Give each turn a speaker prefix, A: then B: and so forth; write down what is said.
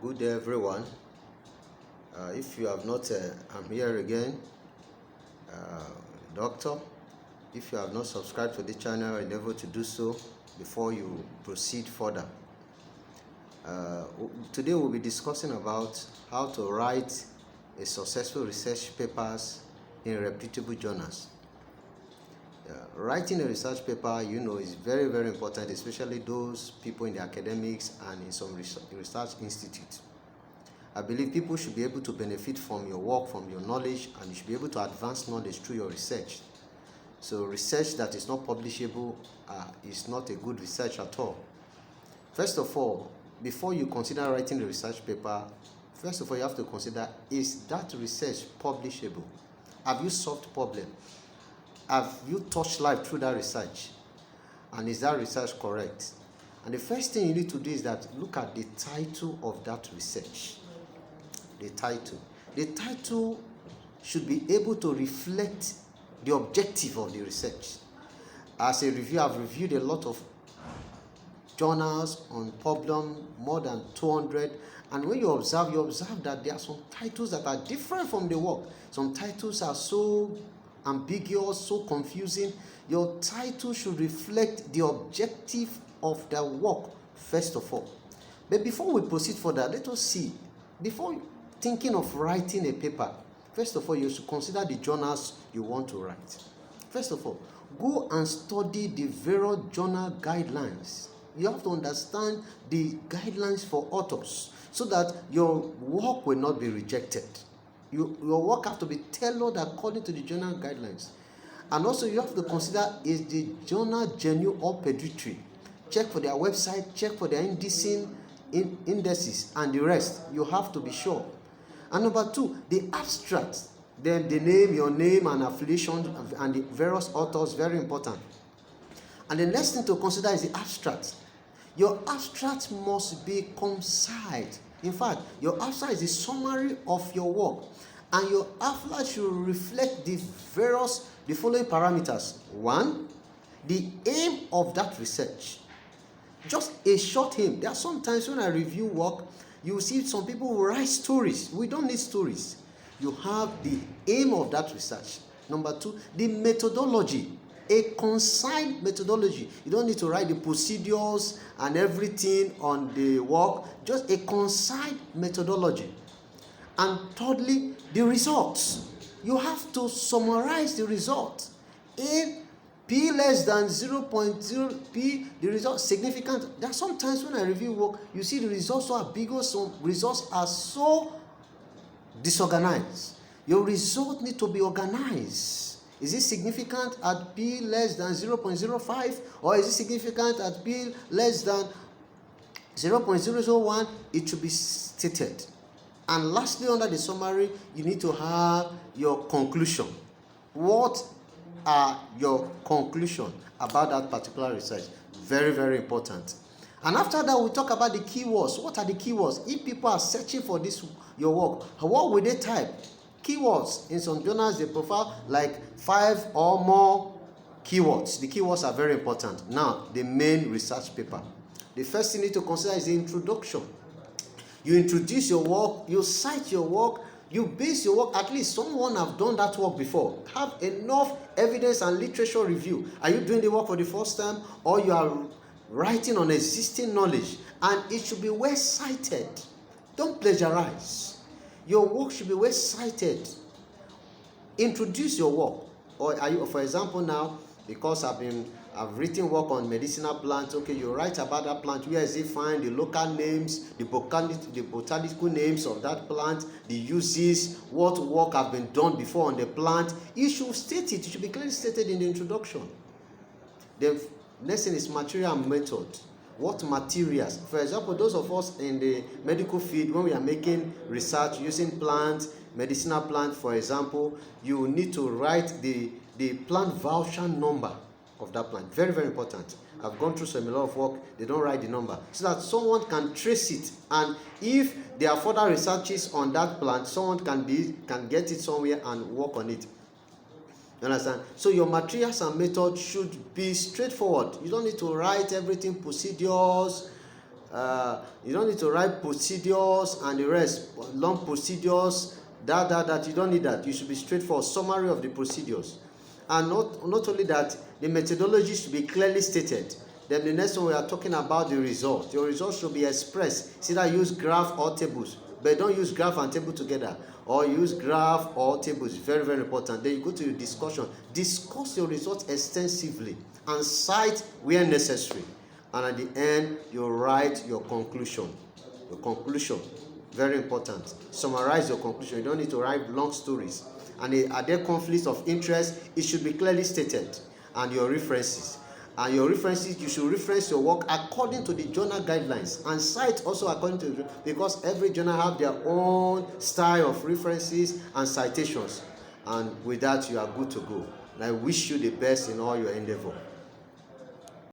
A: Good day, everyone. If you have not, I'm here again, Doctor. If you have not subscribed to the channel, endeavor to do so before you proceed further. Today we'll be discussing about how to write a successful research papers in reputable journals. Writing a research paper, is very, very important, especially those people in the academics and in some research institutes. I believe people should be able to benefit from your work, from your knowledge, and you should be able to advance knowledge through your research. So research that is not publishable is not a good research at all. First of all, before you consider writing a research paper, first of all, you have to consider, is that research publishable? Have you solved problem? Have you touched life through that research? And is that research correct? And the first thing you need to do is that look at the title of that research. The title. The title should be able to reflect the objective of the research. As a reviewer, I've reviewed a lot of journals on problem, more than 200, and when you observe that there are some titles that are different from the work. Some titles are so ambiguous, so confusing. Your title should reflect the objective of the work, first of all. But before we proceed further, let us see, before thinking of writing a paper, first of all, you should consider the journals you want to write. First of all, go and study the various journal guidelines. You have to understand the guidelines for authors so that your work will not be rejected. Your work has to be tailored according to the journal guidelines. And also you have to consider, is the journal genuine or predatory? Check for their website, check for their indices and the rest. You have to be sure. And number two, the abstract. Then the name, your name and affiliation and the various authors, very important. And the next thing to consider is the abstract. Your abstract must be concise. In fact, your abstract is a summary of your work. And your abstract should reflect the following parameters. One, the aim of that research. Just a short aim. There are sometimes when I review work, you see some people who write stories. We don't need stories. You have the aim of that research. Number two, the methodology. A concise methodology. You don't need to write the procedures and everything on the work. Just a concise methodology. And thirdly, the results. You have to summarize the results. In P less than 0.0 P, the result significant. There are sometimes when I review work, you see the results so ambiguous, some results are so disorganized. Your result need to be organized. Is it significant at P less than 0.05 or is it significant at P less than 0.001? It should be stated. And lastly, under the summary, you need to have your conclusion. What are your conclusion about that particular research? Very, very important. And after that, we talk about the keywords. What are the keywords? If people are searching for this, your work, what will they type? Keywords. In some journals, they profile like 5 or more keywords. The keywords are very important. Now, the main research paper. The first thing you need to consider is the introduction. You introduce your work, you cite your work, you base your work, at least someone have done that work before. Have enough evidence and literature review. Are you doing the work for the first time or you are writing on existing knowledge? And it should be well cited. Don't plagiarize. Your work should be well cited. Introduce your work. Or are you, for example, now, because I've written work on medicinal plants. Okay, you write about that plant. Where is it found? The local names, the botanical names of that plant, the uses, what work have been done before on the plant. You should state it. It should be clearly stated in the introduction. The next thing is material and method. What materials? For example, those of us in the medical field, when we are making research using plants, medicinal plant, for example, you need to write the plant voucher number of that plant. Very, very important. I've gone through some a lot of work. They don't write the number so that someone can trace it, and if there are further researches on that plant, someone can get it somewhere and work on it. You understand? So your materials and methods should be straightforward. You don't need to write everything, procedures, You don't need to write procedures and the rest, long procedures, that. You don't need that. You should be straightforward. Summary of the procedures. And not only that, the methodology should be clearly stated. Then the next one, we are talking about the result. Your results should be expressed. See that, use graph or tables, but don't use graph and table together, or use graph or tables. Very, very important. Then you go to your discussion. Discuss your results extensively and cite where necessary. And at the end, you write your conclusion. Your conclusion, very important. Summarize your conclusion. You don't need to write long stories. And are there conflicts of interest? It should be clearly stated. And your references. And your references, you should reference your work according to the journal guidelines, and cite also according to, because every journal have their own style of references and citations. And with that, you are good to go. And I wish you the best in all your endeavor.